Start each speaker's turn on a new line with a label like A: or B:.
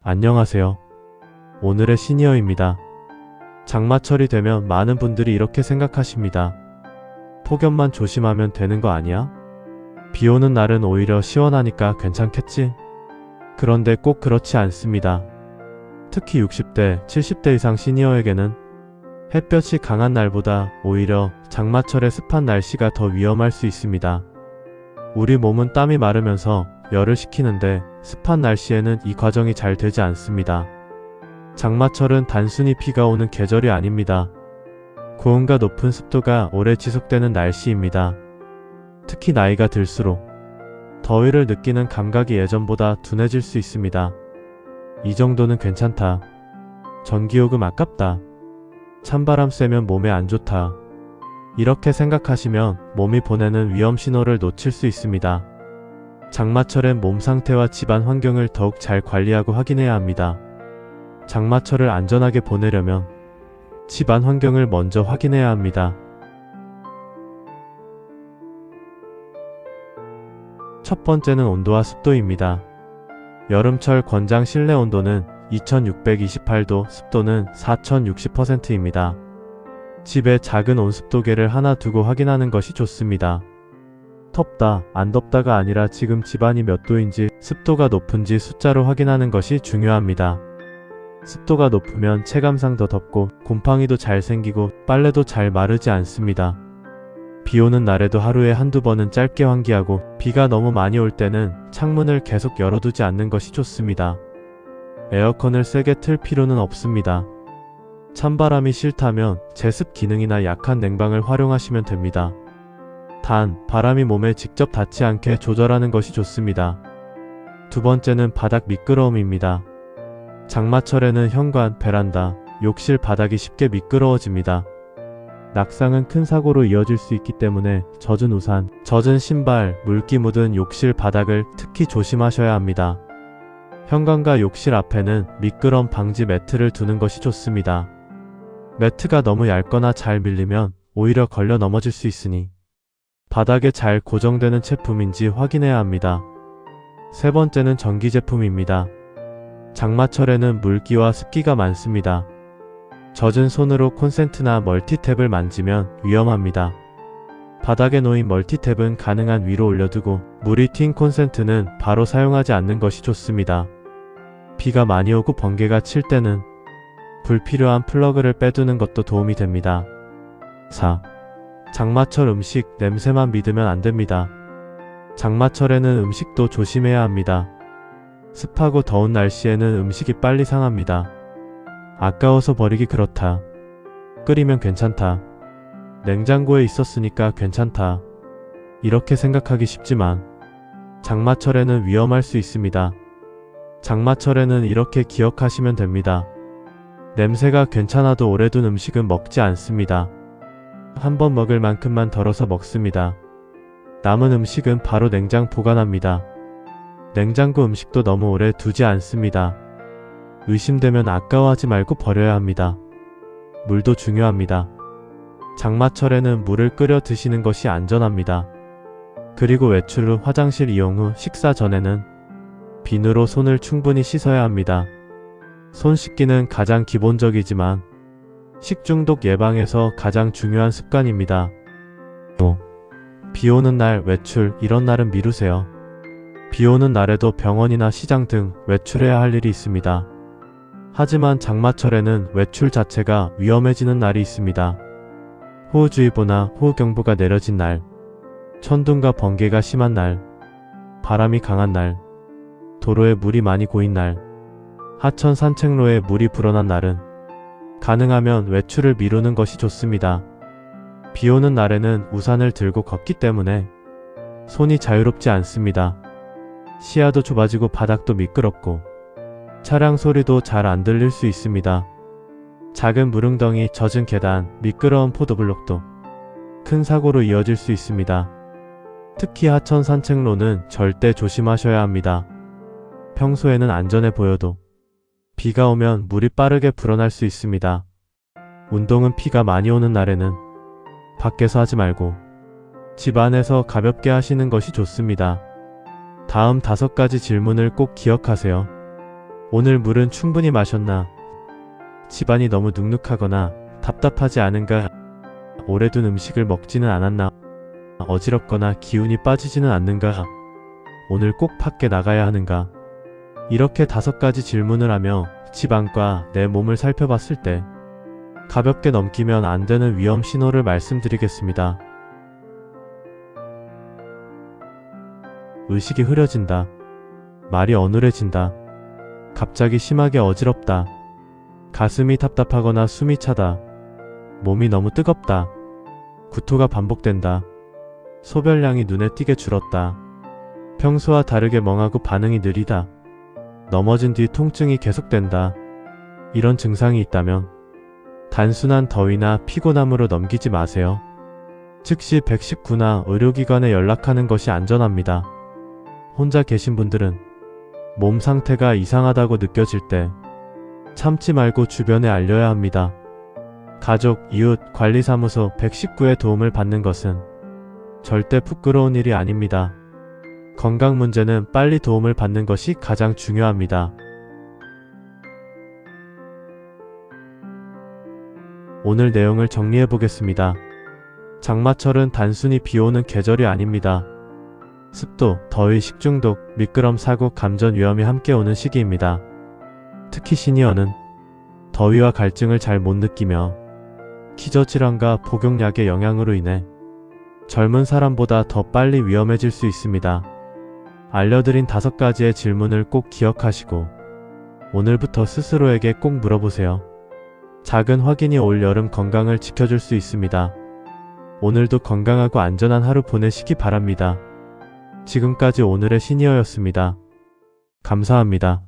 A: 안녕하세요. 오늘의 시니어입니다. 장마철이 되면 많은 분들이 이렇게 생각하십니다. 폭염만 조심하면 되는 거 아니야? 비 오는 날은 오히려 시원하니까 괜찮겠지? 그런데 꼭 그렇지 않습니다. 특히 60대, 70대 이상 시니어에게는 햇볕이 강한 날보다 오히려 장마철의 습한 날씨가 더 위험할 수 있습니다. 우리 몸은 땀이 마르면서 열을 식히는데 습한 날씨에는 이 과정이 잘 되지 않습니다. 장마철은 단순히 비가 오는 계절이 아닙니다. 고온과 높은 습도가 오래 지속되는 날씨입니다. 특히 나이가 들수록 더위를 느끼는 감각이 예전보다 둔해질 수 있습니다. 이 정도는 괜찮다. 전기요금 아깝다. 찬바람 쐬면 몸에 안 좋다. 이렇게 생각하시면 몸이 보내는 위험 신호를 놓칠 수 있습니다. 장마철엔 몸 상태와 집안 환경을 더욱 잘 관리하고 확인해야 합니다. 장마철을 안전하게 보내려면 집안 환경을 먼저 확인해야 합니다. 첫 번째는 온도와 습도입니다. 여름철 권장 실내 온도는 2628도, 습도는 4060%입니다. 집에 작은 온습도계를 하나 두고 확인하는 것이 좋습니다. 덥다, 안 덥다가 아니라 지금 집안이 몇 도인지, 습도가 높은지 숫자로 확인하는 것이 중요합니다. 습도가 높으면 체감상 더 덥고 곰팡이도 잘 생기고 빨래도 잘 마르지 않습니다. 비 오는 날에도 하루에 한두 번은 짧게 환기하고 비가 너무 많이 올 때는 창문을 계속 열어두지 않는 것이 좋습니다. 에어컨을 세게 틀 필요는 없습니다. 찬바람이 싫다면 제습 기능이나 약한 냉방을 활용하시면 됩니다. 단, 바람이 몸에 직접 닿지 않게 조절하는 것이 좋습니다. 두 번째는 바닥 미끄러움입니다. 장마철에는 현관, 베란다, 욕실 바닥이 쉽게 미끄러워집니다. 낙상은 큰 사고로 이어질 수 있기 때문에 젖은 우산, 젖은 신발, 물기 묻은 욕실 바닥을 특히 조심하셔야 합니다. 현관과 욕실 앞에는 미끄럼 방지 매트를 두는 것이 좋습니다. 매트가 너무 얇거나 잘 밀리면 오히려 걸려 넘어질 수 있으니 바닥에 잘 고정되는 제품인지 확인해야 합니다. 세 번째는 전기 제품입니다. 장마철에는 물기와 습기가 많습니다. 젖은 손으로 콘센트나 멀티탭을 만지면 위험합니다. 바닥에 놓인 멀티탭은 가능한 위로 올려두고 물이 튄 콘센트는 바로 사용하지 않는 것이 좋습니다. 비가 많이 오고 번개가 칠 때는 불필요한 플러그를 빼두는 것도 도움이 됩니다. 4. 장마철 음식, 냄새만 믿으면 안 됩니다. 장마철에는 음식도 조심해야 합니다. 습하고 더운 날씨에는 음식이 빨리 상합니다. 아까워서 버리기 그렇다. 끓이면 괜찮다. 냉장고에 있었으니까 괜찮다. 이렇게 생각하기 쉽지만 장마철에는 위험할 수 있습니다. 장마철에는 이렇게 기억하시면 됩니다. 냄새가 괜찮아도 오래 둔 음식은 먹지 않습니다. 한번 먹을 만큼만 덜어서 먹습니다. 남은 음식은 바로 냉장 보관합니다. 냉장고 음식도 너무 오래 두지 않습니다. 의심되면 아까워하지 말고 버려야 합니다. 물도 중요합니다. 장마철에는 물을 끓여 드시는 것이 안전합니다. 그리고 외출 후 화장실 이용 후 식사 전에는 비누로 손을 충분히 씻어야 합니다. 손 씻기는 가장 기본적이지만 식중독 예방에서 가장 중요한 습관입니다. 또, 비 오는 날 외출, 이런 날은 미루세요. 비 오는 날에도 병원이나 시장 등 외출해야 할 일이 있습니다. 하지만 장마철에는 외출 자체가 위험해지는 날이 있습니다. 호우주의보나 호우경보가 내려진 날, 천둥과 번개가 심한 날, 바람이 강한 날, 도로에 물이 많이 고인 날, 하천 산책로에 물이 불어난 날은 가능하면 외출을 미루는 것이 좋습니다. 비 오는 날에는 우산을 들고 걷기 때문에 손이 자유롭지 않습니다. 시야도 좁아지고 바닥도 미끄럽고 차량 소리도 잘 안 들릴 수 있습니다. 작은 물웅덩이, 젖은 계단, 미끄러운 포도블록도 큰 사고로 이어질 수 있습니다. 특히 하천 산책로는 절대 조심하셔야 합니다. 평소에는 안전해 보여도 비가 오면 물이 빠르게 불어날 수 있습니다. 운동은 비가 많이 오는 날에는 밖에서 하지 말고 집 안에서 가볍게 하시는 것이 좋습니다. 다음 5가지 질문을 꼭 기억하세요. 오늘 물은 충분히 마셨나? 집안이 너무 눅눅하거나 답답하지 않은가? 오래 둔 음식을 먹지는 않았나? 어지럽거나 기운이 빠지지는 않는가? 오늘 꼭 밖에 나가야 하는가? 이렇게 5가지 질문을 하며 집안과 내 몸을 살펴봤을 때 가볍게 넘기면 안 되는 위험 신호를 말씀드리겠습니다. 의식이 흐려진다. 말이 어눌해진다. 갑자기 심하게 어지럽다. 가슴이 답답하거나 숨이 차다. 몸이 너무 뜨겁다. 구토가 반복된다. 소변량이 눈에 띄게 줄었다. 평소와 다르게 멍하고 반응이 느리다. 넘어진 뒤 통증이 계속된다. 이런 증상이 있다면 단순한 더위나 피곤함으로 넘기지 마세요. 즉시 119나 의료기관에 연락하는 것이 안전합니다. 혼자 계신 분들은 몸 상태가 이상하다고 느껴질 때 참지 말고 주변에 알려야 합니다. 가족, 이웃, 관리사무소 119의 도움을 받는 것은 절대 부끄러운 일이 아닙니다. 건강 문제는 빨리 도움을 받는 것이 가장 중요합니다. 오늘 내용을 정리해 보겠습니다. 장마철은 단순히 비 오는 계절이 아닙니다. 습도, 더위, 식중독, 미끄럼 사고, 감전 위험이 함께 오는 시기입니다. 특히 시니어는 더위와 갈증을 잘 못 느끼며 기저질환과 복용약의 영향으로 인해 젊은 사람보다 더 빨리 위험해질 수 있습니다. 알려드린 5가지의 질문을 꼭 기억하시고 오늘부터 스스로에게 꼭 물어보세요. 작은 확인이 올 여름 건강을 지켜줄 수 있습니다. 오늘도 건강하고 안전한 하루 보내시기 바랍니다. 지금까지 오늘의 시니어였습니다. 감사합니다.